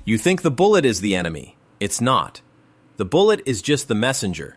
You think the bullet is the enemy. It's not. The bullet is just the messenger.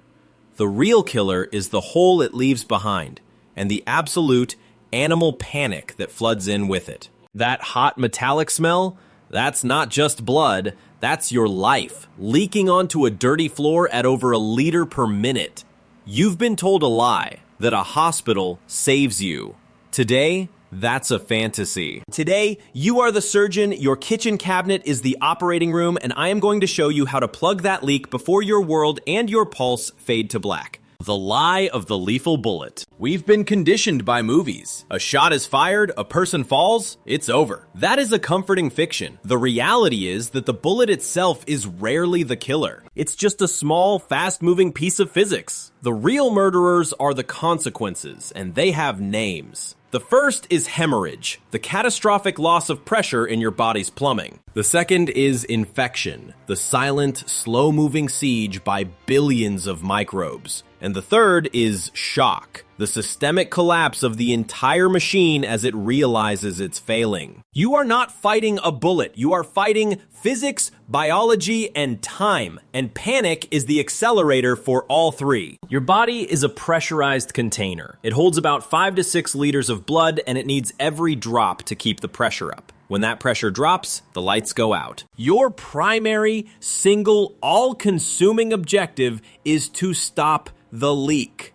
The real killer is the hole it leaves behind, and the absolute animal panic that floods in with it. That hot metallic smell? That's not just blood, that's your life, leaking onto a dirty floor at over 1 liter per minute. You've been told a lie, that a hospital saves you. Today, that's a fantasy. Today, you are the surgeon, your kitchen cabinet is the operating room, and I am going to show you how to plug that leak before your world and your pulse fade to black. The lie of the lethal bullet. We've been conditioned by movies. A shot is fired, a person falls, it's over. That is a comforting fiction. The reality is that the bullet itself is rarely the killer. It's just a small, fast-moving piece of physics. The real murderers are the consequences, and they have names. The first is hemorrhage, the catastrophic loss of pressure in your body's plumbing. The second is infection, the silent, slow-moving siege by billions of microbes. And the third is shock, the systemic collapse of the entire machine as it realizes it's failing. You are not fighting a bullet, you are fighting physics, biology, and time, and panic is the accelerator for all three. Your body is a pressurized container. It holds about 5 to 6 liters of blood, and it needs every drop to keep the pressure up. When that pressure drops, the lights go out. Your primary, single, all-consuming objective is to stop the leak.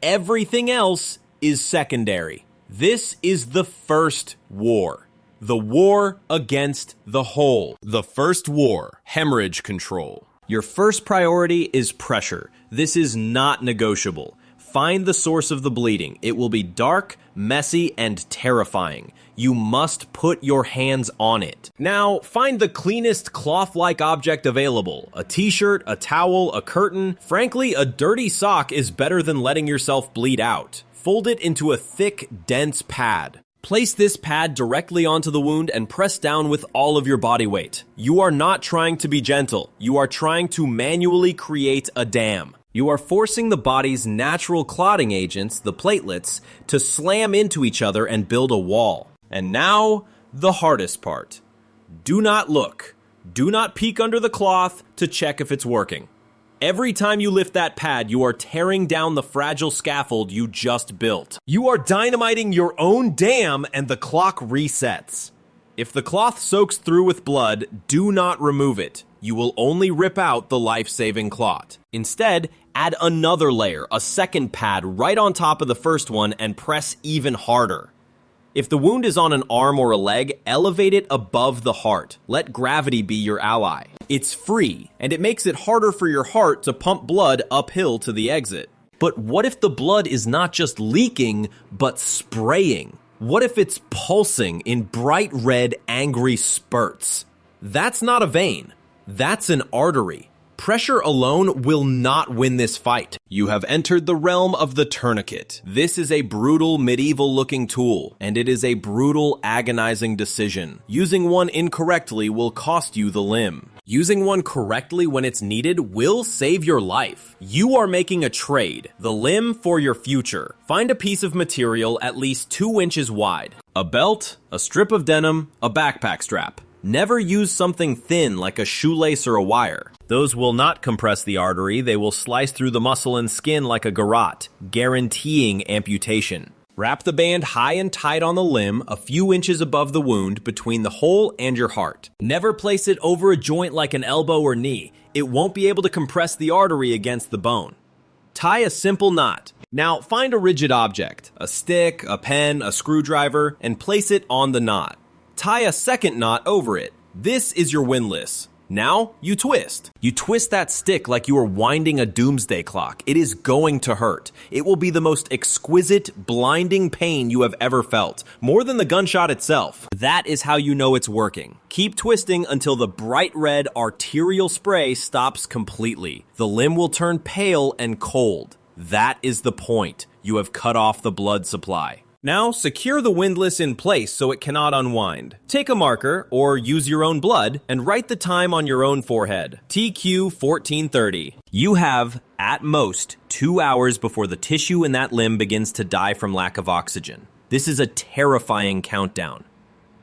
Everything else is secondary. This is the first war. The war against the hole. The first war, hemorrhage control. Your first priority is pressure. This is not negotiable. Find the source of the bleeding. It will be dark, messy, and terrifying. You must put your hands on it. Now, find the cleanest cloth-like object available. A t-shirt, a towel, a curtain. Frankly, a dirty sock is better than letting yourself bleed out. Fold it into a thick, dense pad. Place this pad directly onto the wound and press down with all of your body weight. You are not trying to be gentle. You are trying to manually create a dam. You are forcing the body's natural clotting agents, the platelets, to slam into each other and build a wall. And now, the hardest part. Do not look. Do not peek under the cloth to check if it's working. Every time you lift that pad, you are tearing down the fragile scaffold you just built. You are dynamiting your own dam, and the clock resets. If the cloth soaks through with blood, do not remove it. You will only rip out the life-saving clot. Instead, add another layer, a second pad, right on top of the first one and press even harder. If the wound is on an arm or a leg, elevate it above the heart. Let gravity be your ally. It's free, and it makes it harder for your heart to pump blood uphill to the exit. But what if the blood is not just leaking, but spraying? What if it's pulsing in bright red, angry spurts? That's not a vein. That's an artery. Pressure alone will not win this fight. You have entered the realm of the tourniquet. This is a brutal, medieval-looking tool, and it is a brutal, agonizing decision. Using one incorrectly will cost you the limb. Using one correctly when it's needed will save your life. You are making a trade, the limb for your future. Find a piece of material at least 2 inches wide. A belt, a strip of denim, a backpack strap. Never use something thin like a shoelace or a wire. Those will not compress the artery, they will slice through the muscle and skin like a garrote, guaranteeing amputation. Wrap the band high and tight on the limb, a few inches above the wound, between the hole and your heart. Never place it over a joint like an elbow or knee. It won't be able to compress the artery against the bone. Tie a simple knot. Now find a rigid object, a stick, a pen, a screwdriver, and place it on the knot. Tie a second knot over it. This is your windlass. Now, you twist. You twist that stick like you are winding a doomsday clock. It is going to hurt. It will be the most exquisite, blinding pain you have ever felt, more than the gunshot itself. That is how you know it's working. Keep twisting until the bright red arterial spray stops completely. The limb will turn pale and cold. That is the point. You have cut off the blood supply. Now, secure the windlass in place so it cannot unwind. Take a marker, or use your own blood, and write the time on your own forehead. TQ 1430. You have, at most, 2 hours before the tissue in that limb begins to die from lack of oxygen. This is a terrifying countdown.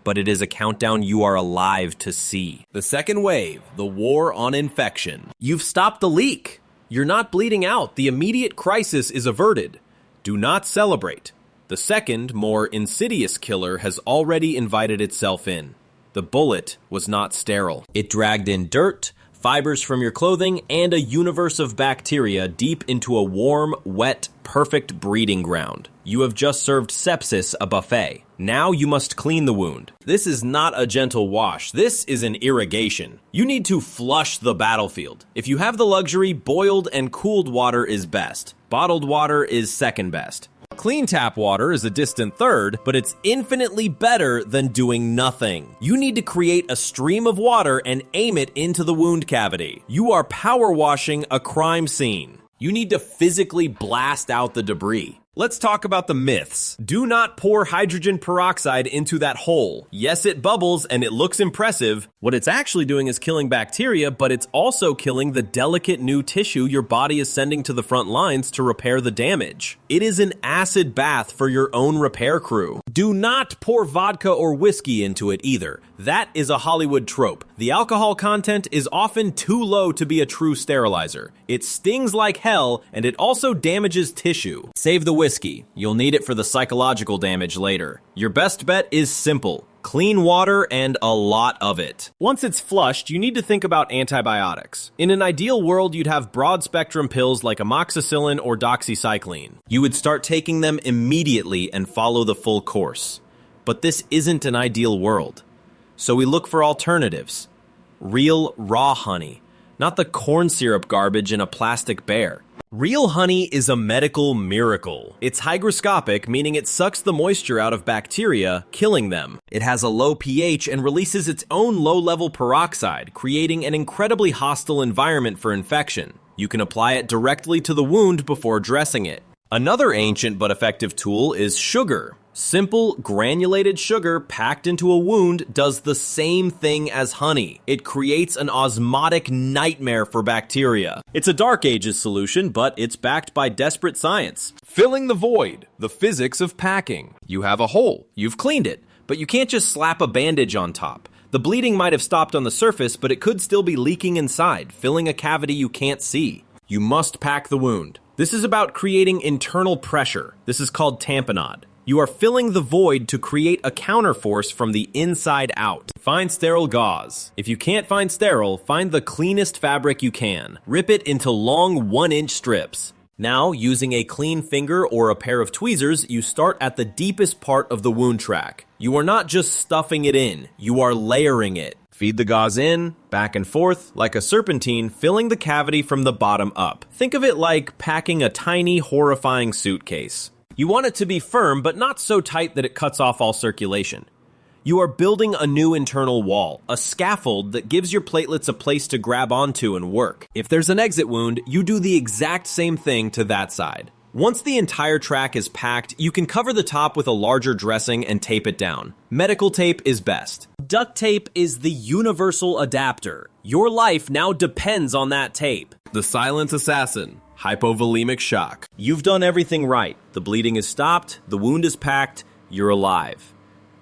but it is a countdown you are alive to see. The second wave, the war on infection. You've stopped the leak. You're not bleeding out. The immediate crisis is averted. Do not celebrate. The second, more insidious killer has already invited itself in. The bullet was not sterile. It dragged in dirt, fibers from your clothing, and a universe of bacteria deep into a warm, wet, perfect breeding ground. You have just served sepsis a buffet. Now you must clean the wound. This is not a gentle wash. This is an irrigation. You need to flush the battlefield. If you have the luxury, boiled and cooled water is best. Bottled water is second best. Clean tap water is a distant third, but it's infinitely better than doing nothing. You need to create a stream of water and aim it into the wound cavity. You are power washing a crime scene. You need to physically blast out the debris. Let's talk about the myths. Do not pour hydrogen peroxide into that hole. Yes, it bubbles and it looks impressive. What it's actually doing is killing bacteria, but it's also killing the delicate new tissue your body is sending to the front lines to repair the damage. It is an acid bath for your own repair crew. Do not pour vodka or whiskey into it either. That is a Hollywood trope. The alcohol content is often too low to be a true sterilizer. It stings like hell, and it also damages tissue. Save the whiskey. You'll need it for the psychological damage later. Your best bet is simple. Clean water and a lot of it. Once it's flushed, you need to think about antibiotics. In an ideal world, you'd have broad-spectrum pills like amoxicillin or doxycycline. You would start taking them immediately and follow the full course. But this isn't an ideal world. So we look for alternatives. Real, raw honey, not the corn syrup garbage in a plastic bear. Real honey is a medical miracle. It's hygroscopic, meaning it sucks the moisture out of bacteria, killing them. It has a low pH and releases its own low-level peroxide, creating an incredibly hostile environment for infection. You can apply it directly to the wound before dressing it. Another ancient but effective tool is sugar. Simple, granulated sugar packed into a wound does the same thing as honey. It creates an osmotic nightmare for bacteria. It's a Dark Ages solution, but it's backed by desperate science. Filling the void, the physics of packing. You have a hole, you've cleaned it, but you can't just slap a bandage on top. The bleeding might have stopped on the surface, but it could still be leaking inside, filling a cavity you can't see. You must pack the wound. This is about creating internal pressure. This is called tamponade. You are filling the void to create a counterforce from the inside out. Find sterile gauze. If you can't find sterile, find the cleanest fabric you can. Rip it into long 1-inch strips. Now, using a clean finger or a pair of tweezers, you start at the deepest part of the wound track. You are not just stuffing it in, you are layering it. Feed the gauze in, back and forth, like a serpentine, filling the cavity from the bottom up. Think of it like packing a tiny, horrifying suitcase. You want it to be firm, but not so tight that it cuts off all circulation. You are building a new internal wall, a scaffold that gives your platelets a place to grab onto and work. If there's an exit wound, you do the exact same thing to that side. Once the entire track is packed, you can cover the top with a larger dressing and tape it down. Medical tape is best. Duct tape is the universal adapter. Your life now depends on that tape. The silent assassin. Hypovolemic shock. You've done everything right. The bleeding is stopped, the wound is packed, you're alive.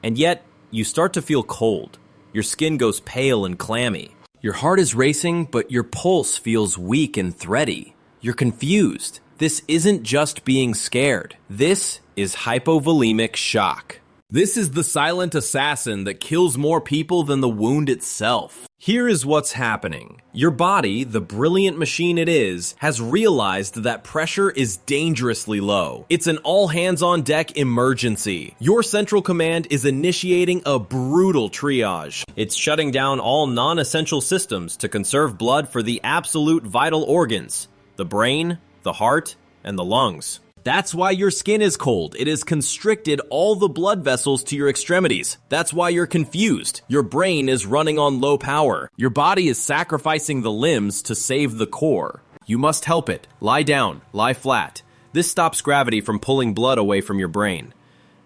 And yet, you start to feel cold. Your skin goes pale and clammy. Your heart is racing, but your pulse feels weak and thready. You're confused. This isn't just being scared. This is hypovolemic shock. This is the silent assassin that kills more people than the wound itself. Here is what's happening. Your body, the brilliant machine it is, has realized that pressure is dangerously low. It's an all-hands-on-deck emergency. Your central command is initiating a brutal triage. It's shutting down all non-essential systems to conserve blood for the absolute vital organs: the brain, the heart, and the lungs. That's why your skin is cold. It has constricted all the blood vessels to your extremities. That's why you're confused. Your brain is running on low power. Your body is sacrificing the limbs to save the core. You must help it. Lie down. Lie flat. This stops gravity from pulling blood away from your brain.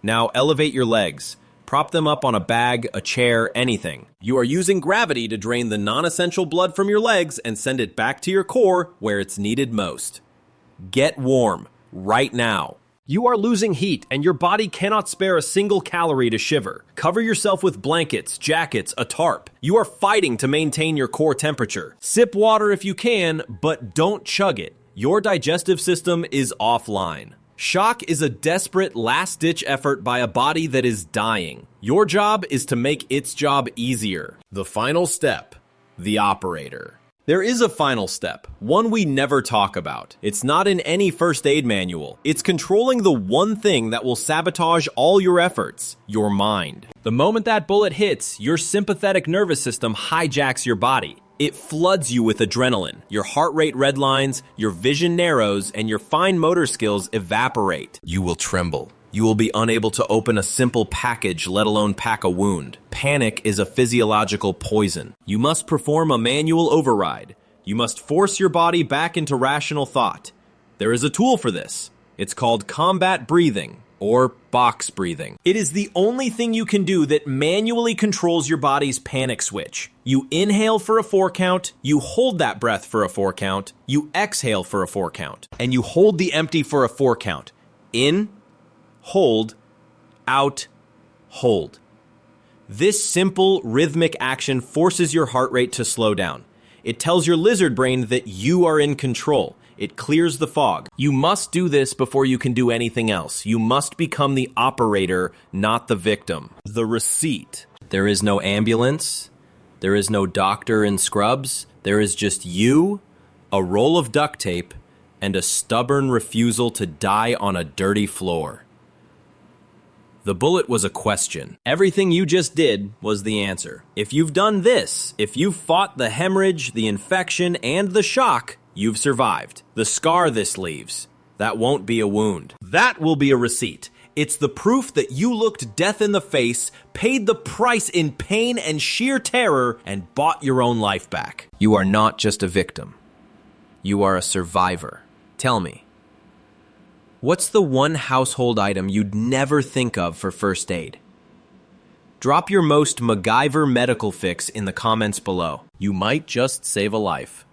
Now elevate your legs. Prop them up on a bag, a chair, anything. You are using gravity to drain the non-essential blood from your legs and send it back to your core where it's needed most. Get warm. Right now. You are losing heat, and your body cannot spare a single calorie to shiver. Cover yourself with blankets, jackets, a tarp. You are fighting to maintain your core temperature. Sip water if you can, but don't chug it. Your digestive system is offline. Shock is a desperate last-ditch effort by a body that is dying. Your job is to make its job easier. The final step, the operator. There is a final step, one we never talk about. It's not in any first aid manual. It's controlling the one thing that will sabotage all your efforts, your mind. The moment that bullet hits, your sympathetic nervous system hijacks your body. It floods you with adrenaline. Your heart rate redlines, your vision narrows, and your fine motor skills evaporate. You will tremble. You will be unable to open a simple package, let alone pack a wound. Panic is a physiological poison. You must perform a manual override. You must force your body back into rational thought. There is a tool for this. It's called combat breathing, or box breathing. It is the only thing you can do that manually controls your body's panic switch. You inhale for a 4 count, you hold that breath for a 4 count, you exhale for a 4 count, and you hold the empty for a 4 count. In, hold, out, hold. This simple, rhythmic action forces your heart rate to slow down. It tells your lizard brain that you are in control. It clears the fog. You must do this before you can do anything else. You must become the operator, not the victim. The receipt. There is no ambulance. There is no doctor in scrubs. There is just you, a roll of duct tape, and a stubborn refusal to die on a dirty floor. The bullet was a question. Everything you just did was the answer. If you've done this, if you've fought the hemorrhage, the infection, and the shock, you've survived. The scar this leaves, that won't be a wound. That will be a receipt. It's the proof that you looked death in the face, paid the price in pain and sheer terror, and bought your own life back. You are not just a victim. You are a survivor. Tell me, what's the one household item you'd never think of for first aid? Drop your most MacGyver medical fix in the comments below. You might just save a life.